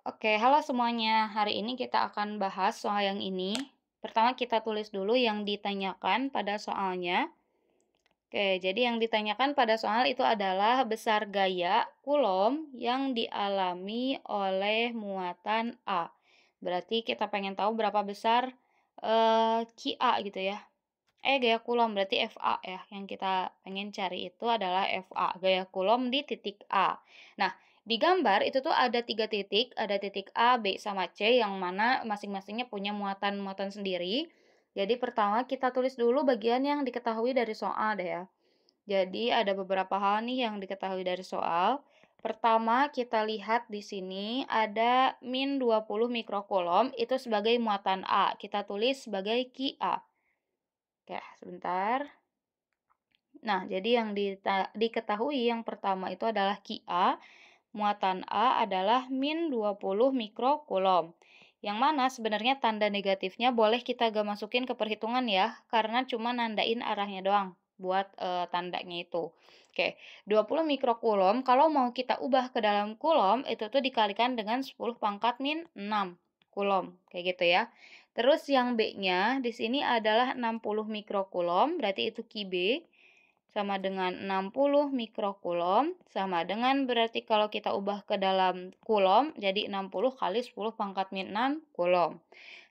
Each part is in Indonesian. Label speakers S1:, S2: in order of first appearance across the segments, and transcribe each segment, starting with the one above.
S1: Oke, halo semuanya. Hari ini kita akan bahas soal yang ini. Pertama kita tulis dulu yang ditanyakan pada soalnya. Oke, jadi yang ditanyakan pada soal itu adalah besar gaya kulom yang dialami oleh muatan A. Berarti kita pengen tahu berapa besar QA gitu ya. Gaya kulom berarti FA ya, yang kita pengen cari itu adalah FA, gaya kulom di titik A. Nah, di gambar itu tuh ada 3 titik, ada titik A, B, sama C yang mana masing-masingnya punya muatan-muatan sendiri. Jadi pertama kita tulis dulu bagian yang diketahui dari soal deh ya. Jadi ada beberapa hal nih yang diketahui dari soal. Pertama kita lihat di sini ada min 20 mikrokulom itu sebagai muatan A. Kita tulis sebagai QA. Oke, sebentar. Nah, jadi yang diketahui yang pertama itu adalah QA, muatan A adalah min 20 mikrokulom. Yang mana sebenarnya tanda negatifnya boleh kita gak masukin ke perhitungan ya, karena cuma nandain arahnya doang buat tandanya itu. Oke, 20 mikrokulom kalau mau kita ubah ke dalam kulom itu tuh dikalikan dengan 10 pangkat min 6 kulom, kayak gitu ya. Terus yang B-nya di sini adalah 60 mikrokulom, berarti itu QB sama dengan 60 mikrokulom, sama dengan berarti kalau kita ubah ke dalam kulom, jadi 60 kali 10 pangkat min 6 kulom.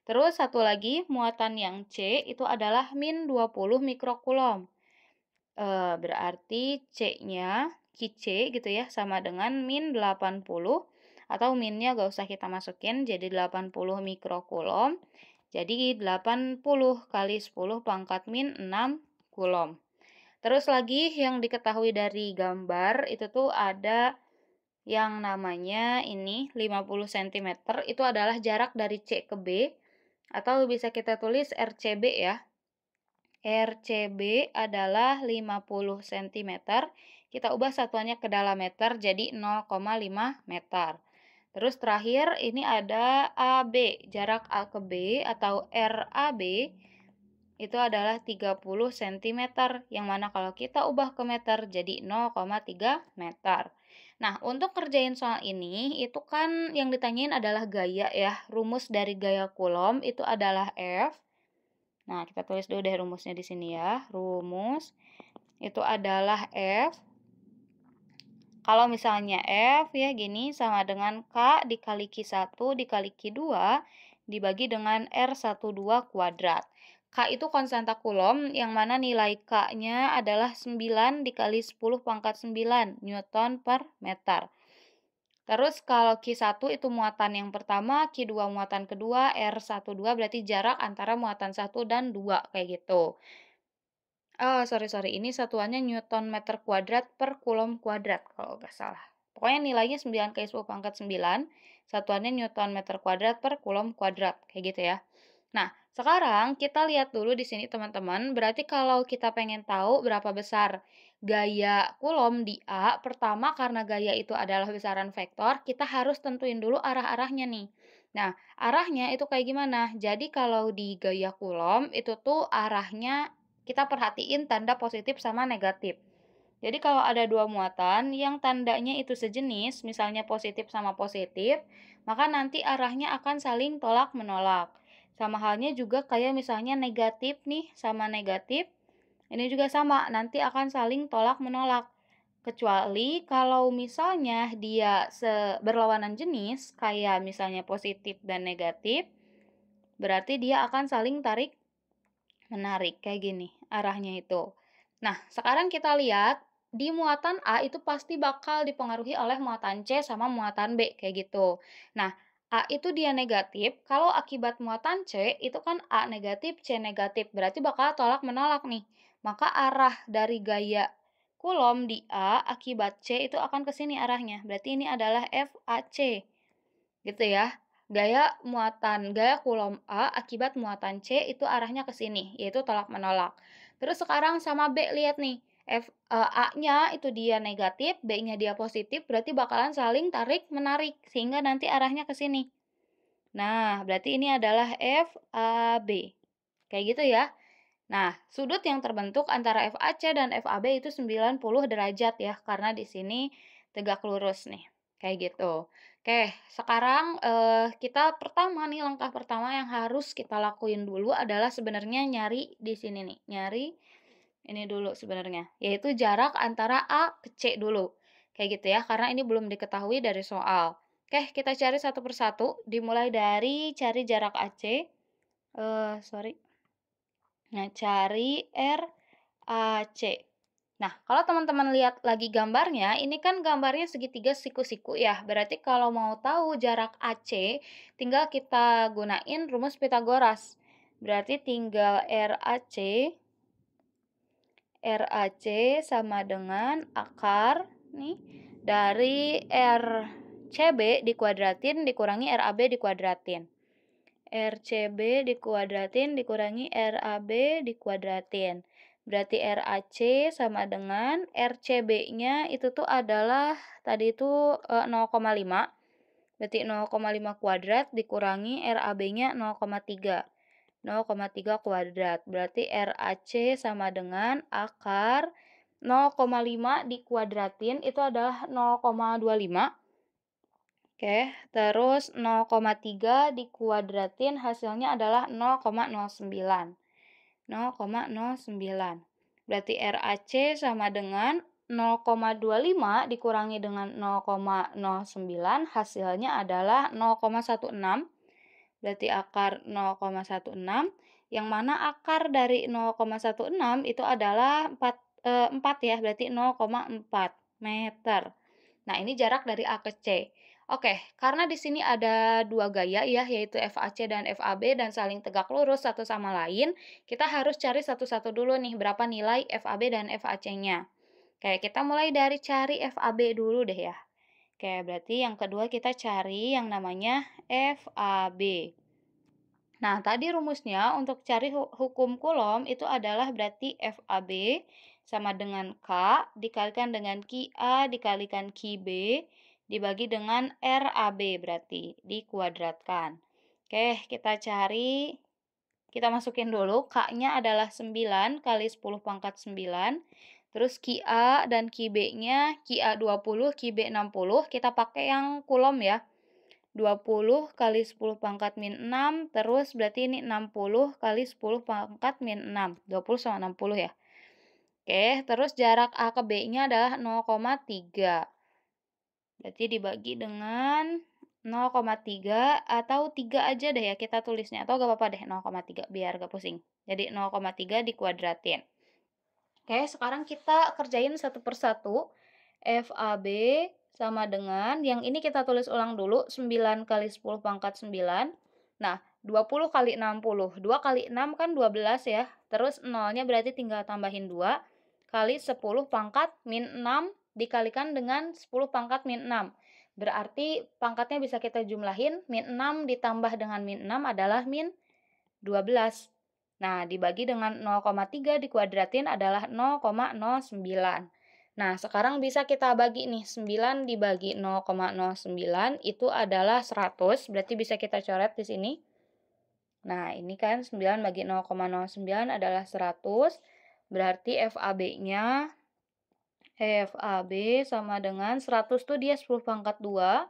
S1: Terus satu lagi, muatan yang C itu adalah min 20 mikrokulom. Berarti C-nya, QC gitu ya, sama dengan min 80, atau minnya gak usah kita masukin, jadi 80 mikrokulom. Jadi 80 kali 10 pangkat min 6 kulom. Terus lagi yang diketahui dari gambar itu tuh ada yang namanya ini 50 cm itu adalah jarak dari C ke B atau bisa kita tulis RCB ya. RCB adalah 50 cm. Kita ubah satuannya ke dalam meter jadi 0,5 meter. Terus terakhir ini ada AB, jarak A ke B atau RAB itu adalah 30 cm, yang mana kalau kita ubah ke meter jadi 0,3 meter. Nah, untuk kerjain soal ini, itu kan yang ditanyain adalah gaya ya. Rumus dari gaya Coulomb itu adalah F. Nah, kita tulis dulu deh rumusnya di sini ya. Rumus itu adalah F. Kalau misalnya F ya gini sama dengan K dikali Q1 dikali Q2 dibagi dengan R12 kuadrat. K itu konstanta Coulomb yang mana nilai K-nya adalah 9 dikali 10 pangkat 9 Newton per meter. Terus kalau Q1 itu muatan yang pertama, Q2 muatan kedua, R12 berarti jarak antara muatan 1 dan 2 kayak gitu. Sorry, ini satuannya Newton meter kuadrat per Coulomb kuadrat kalau nggak salah. Pokoknya nilainya 9 kali 10 pangkat 9, satuannya Newton meter kuadrat per Coulomb kuadrat, kayak gitu ya. Nah, sekarang kita lihat dulu di sini teman-teman, berarti kalau kita pengen tahu berapa besar gaya Coulomb di A, pertama karena gaya itu adalah besaran vektor, kita harus tentuin dulu arah-arahnya nih. Nah, arahnya itu kayak gimana? Jadi kalau di gaya Coulomb itu tuh arahnya kita perhatiin tanda positif sama negatif. Jadi kalau ada dua muatan yang tandanya itu sejenis, misalnya positif sama positif, maka nanti arahnya akan saling tolak-menolak. Sama halnya juga kayak misalnya negatif nih sama negatif, ini juga sama, nanti akan saling tolak-menolak. Kecuali kalau misalnya dia berlawanan jenis, kayak misalnya positif dan negatif, berarti dia akan saling tarik menarik, kayak gini arahnya itu. Nah, sekarang kita lihat di muatan A itu pasti bakal dipengaruhi oleh muatan C sama muatan B, kayak gitu. Nah, A itu dia negatif, kalau akibat muatan C itu kan A negatif, C negatif, berarti bakal tolak-menolak nih. Maka arah dari gaya Coulomb di A akibat C itu akan ke sini arahnya. Berarti ini adalah FAC. Gitu ya. Gaya Coulomb A akibat muatan C itu arahnya ke sini, yaitu tolak-menolak. Terus sekarang sama B, lihat nih. A-nya itu dia negatif, B-nya dia positif, berarti bakalan saling tarik-menarik, sehingga nanti arahnya ke sini. Nah, berarti ini adalah FAB. Kayak gitu ya. Nah, sudut yang terbentuk antara FAC dan FAB itu 90 derajat ya, karena di sini tegak lurus nih. Kayak gitu. Oke, sekarang, kita pertama nih, langkah pertama yang harus kita lakuin dulu adalah sebenarnya nyari di sini nih, nyari ini dulu sebenarnya, yaitu jarak antara A ke C dulu, kayak gitu ya, karena ini belum diketahui dari soal. Oke, kita cari satu persatu, dimulai dari cari jarak AC, sorry, nah cari RAC. Nah, kalau teman-teman lihat lagi gambarnya, ini kan gambarnya segitiga siku-siku ya. Berarti kalau mau tahu jarak AC, tinggal kita gunain rumus Pitagoras. Berarti tinggal RAC sama dengan akar nih dari RCB dikuadratin dikurangi RAB dikuadratin. RCB dikuadratin dikurangi RAB dikuadratin. Berarti RAC sama dengan RCB-nya itu tuh adalah tadi itu 0,5. Berarti 0,5 kuadrat dikurangi RAB-nya 0,3. 0,3 kuadrat. Berarti RAC sama dengan akar 0,5 dikuadratin itu adalah 0,25. Oke, terus 0,3 dikuadratin hasilnya adalah 0,09. 0,09. Berarti RAC sama dengan 0,25 dikurangi dengan 0,09 hasilnya adalah 0,16. Berarti akar 0,16 yang mana akar dari 0,16 itu adalah 4 ya, berarti 0,4 meter. Nah, ini jarak dari A ke C. Oke, karena di sini ada dua gaya ya, yaitu FAC dan FAB dan saling tegak lurus satu sama lain, kita harus cari satu-satu dulu nih berapa nilai FAB dan FAC-nya. Oke, kita mulai dari cari FAB dulu deh ya. Oke, berarti yang kedua kita cari yang namanya FAB. Nah, tadi rumusnya untuk cari hukum Coulomb itu adalah berarti FAB sama dengan K dikalikan dengan QA dikalikan QB dibagi dengan RAB berarti dikuadratkan. Oke, kita cari, kita masukin dulu, K-nya adalah 9 kali 10 pangkat 9, terus QA dan QB-nya, QA 20, QB 60, kita pakai yang Coulomb ya. 20 kali 10 pangkat min 6, terus berarti ini 60 kali 10 pangkat min 6, 20 sama 60 ya. Oke, terus jarak A ke B-nya adalah 0,3. Berarti dibagi dengan 0,3 atau 3 aja deh ya kita tulisnya. Atau gak apa-apa deh 0,3 biar gak pusing. Jadi 0,3 dikuadratin. Oke, sekarang kita kerjain satu persatu. FAB sama dengan, yang ini kita tulis ulang dulu, 9 kali 10 pangkat 9. Nah, 20 kali 60. 2 kali 6 kan 12 ya. Terus nolnya berarti tinggal tambahin 2 kali 10 pangkat min 6 dikalikan dengan 10 pangkat min 6. Berarti pangkatnya bisa kita jumlahin, min 6 ditambah dengan min 6 adalah min 12. Nah, dibagi dengan 0,3 dikuadratin adalah 0,09. Nah, sekarang bisa kita bagi nih, 9 dibagi 0,09 itu adalah 100, berarti bisa kita coret di sini. Nah, ini kan 9 bagi 0,09 adalah 100, berarti FAB-nya, FAB sama dengan 100 tuh dia 10 pangkat 2,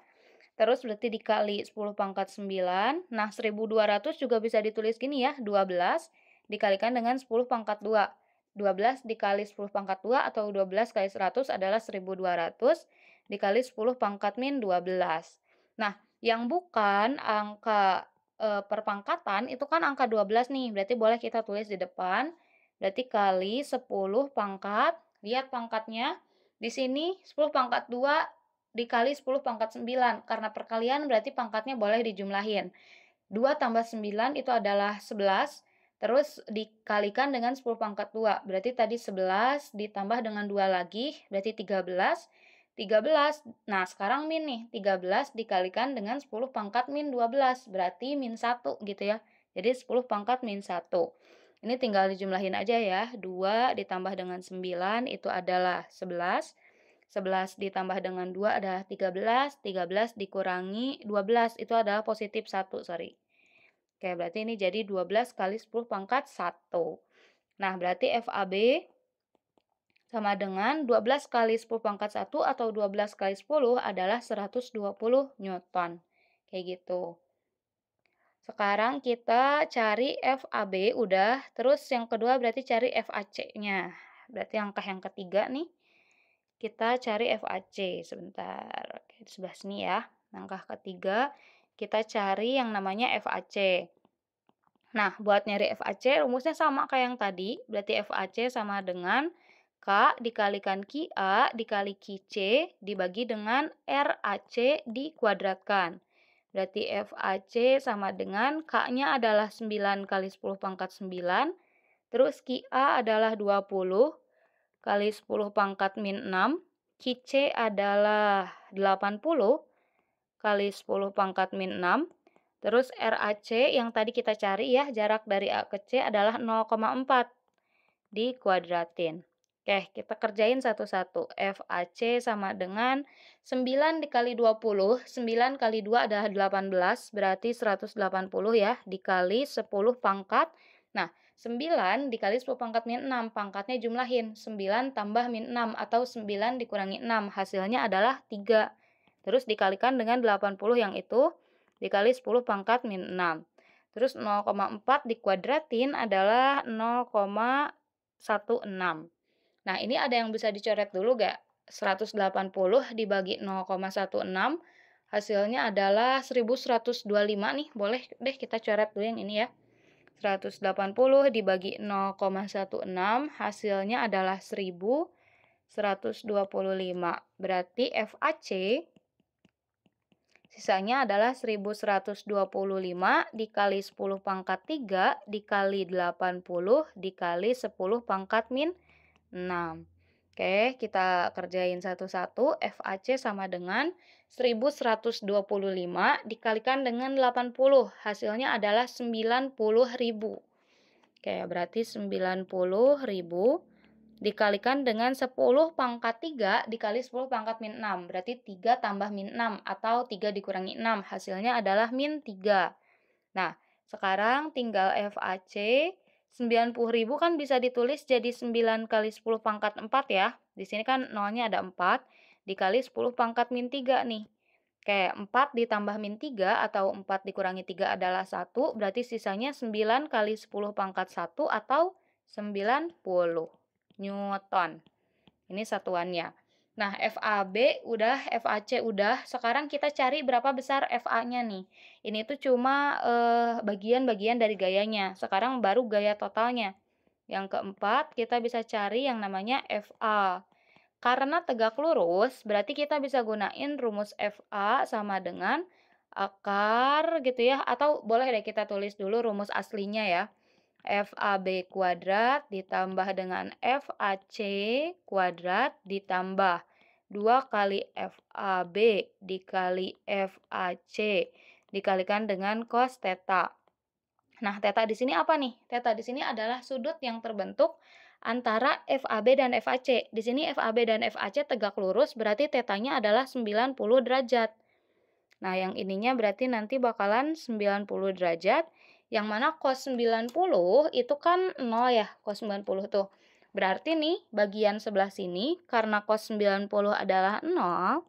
S1: terus berarti dikali 10 pangkat 9. Nah, 1200 juga bisa ditulis gini ya, 12 dikalikan dengan 10 pangkat 2. 12 dikali 10 pangkat 2 atau 12 kali 100 adalah 1200 dikali 10 pangkat min 12. Nah, yang bukan angka perpangkatan itu kan angka 12 nih, berarti boleh kita tulis di depan. Berarti kali 10 pangkat, lihat pangkatnya. Di sini 10 pangkat 2 dikali 10 pangkat 9. Karena perkalian berarti pangkatnya boleh dijumlahin. 2 tambah 9 itu adalah 11. Terus dikalikan dengan 10 pangkat 2. Berarti tadi 11 ditambah dengan 2 lagi. Berarti 13. 13. Nah, sekarang min nih. 13 dikalikan dengan 10 pangkat min 12. Berarti min 1 gitu ya. Jadi 10 pangkat min 1. Ini tinggal dijumlahin aja ya. 2 ditambah dengan 9 itu adalah 11. 11 ditambah dengan 2 adalah 13. 13 dikurangi 12 itu adalah positif 1, sorry. Oke, berarti ini jadi 12 kali 10 pangkat 1. Nah, berarti FAB sama dengan 12 kali 10 pangkat 1 atau 12 kali 10 adalah 120 Newton. Kayak gitu. Sekarang kita cari FAB udah, terus yang kedua berarti cari FAC-nya. Berarti langkah yang ketiga nih, kita cari FAC. Sebentar, oke, di sebelah sini ya. Langkah ketiga, kita cari yang namanya FAC. Nah, buat nyari FAC rumusnya sama kayak yang tadi, berarti FAC sama dengan K dikalikan QA dikali QC dibagi dengan RAC dikuadratkan. Berarti FAC sama dengan K-nya adalah 9 kali 10 pangkat 9, terus QA adalah 20 kali 10 pangkat min 6, QC adalah 80 kali 10 pangkat min 6, terus RAC yang tadi kita cari ya, jarak dari A ke C adalah 0,4 dikuadratin. Oke, kita kerjain satu-satu. FAC sama dengan 9 dikali 20, 9 kali 2 adalah 18, berarti 180 ya, dikali 10 pangkat. Nah, 9 dikali 10 pangkat min 6, pangkatnya jumlahin. 9 tambah min 6 atau 9 dikurangi 6, hasilnya adalah 3. Terus dikalikan dengan 80 yang itu, dikali 10 pangkat min 6. Terus 0,4 dikuadratin adalah 0,16. Nah, ini ada yang bisa dicoret dulu gak? 180 dibagi 0,16 hasilnya adalah 1125 nih. Boleh deh kita coret dulu yang ini ya. 180 dibagi 0,16 hasilnya adalah 1125. Berarti FAC sisanya adalah 1125 dikali 10 pangkat 3 dikali 80 dikali 10 pangkat min 6. Oke, kita kerjain satu-satu. FAC sama dengan 1125 dikalikan dengan 80. Hasilnya adalah 90.000. Oke, berarti 90.000 dikalikan dengan 10 pangkat 3 dikali 10 pangkat min 6. Berarti 3 tambah min 6 atau 3 dikurangi 6. Hasilnya adalah min 3. Nah, sekarang tinggal FAC. 90.000 kan bisa ditulis jadi 9 kali 10 pangkat 4 ya. Di sini kan nolnya ada 4 dikali 10 pangkat min 3 nih. Kayak 4 ditambah min 3 atau 4 dikurangi 3 adalah 1. Berarti sisanya 9 kali 10 pangkat 1 atau 90 Newton. Ini satuannya. Nah, FAB udah, FAC udah. Sekarang kita cari berapa besar FA-nya nih. Ini tuh cuma bagian-bagian dari gayanya. Sekarang baru gaya totalnya. Yang keempat, kita bisa cari yang namanya FA. Karena tegak lurus, berarti kita bisa gunain rumus FA sama dengan akar gitu ya. Atau boleh deh kita tulis dulu rumus aslinya ya. FAB kuadrat ditambah dengan FAC kuadrat ditambah 2 kali FAB dikali FAC dikalikan dengan cos theta. Nah, theta di sini apa nih? Theta di sini adalah sudut yang terbentuk antara FAB dan FAC. Di sini FAB dan FAC tegak lurus, berarti tetanya adalah 90 derajat. Nah, yang ininya berarti nanti bakalan 90 derajat. Yang mana cos 90 itu kan 0 ya, cos 90 tuh. Berarti nih, bagian sebelah sini, karena cos 90 adalah 0,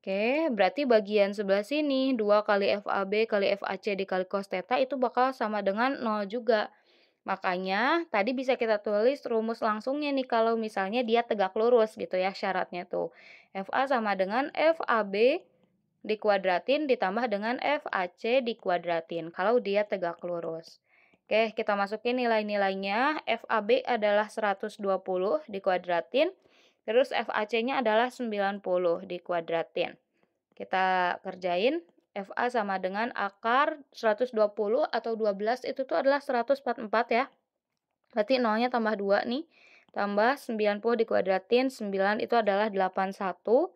S1: oke, berarti bagian sebelah sini, 2 kali FAB kali FAC dikali cos theta itu bakal sama dengan 0 juga. Makanya, tadi bisa kita tulis rumus langsungnya nih, kalau misalnya dia tegak lurus gitu ya syaratnya tuh. FA sama dengan FAB dikuadratin ditambah dengan FAC dikuadratin kalau dia tegak lurus. Oke, kita masukin nilai-nilainya. FAB adalah 120 dikuadratin, terus FAC-nya adalah 90 dikuadratin. Kita kerjain. FA sama dengan akar 120 atau 12 itu tuh adalah 144 ya. Berarti nolnya tambah 2 nih. Tambah 90 dikuadratin, 9 itu adalah 81.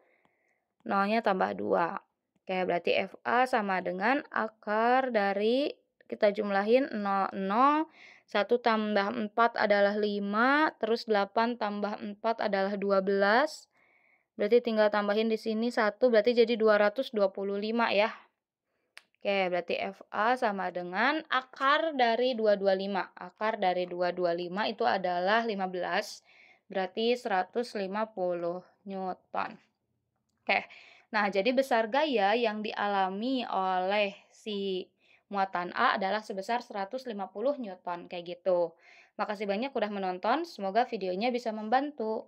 S1: Nolnya tambah 2. Oke, berarti FA sama dengan akar dari, kita jumlahin 0, 0, 1 tambah 4 adalah 5, terus 8 tambah 4 adalah 12. Berarti tinggal tambahin di sini 1, berarti jadi 225 ya. Oke, berarti FA sama dengan akar dari 225. Akar dari 225 itu adalah 15. berarti 150 newton. Oke. Nah, jadi besar gaya yang dialami oleh si muatan A adalah sebesar 150 newton, kayak gitu. Makasih banyak udah menonton, semoga videonya bisa membantu.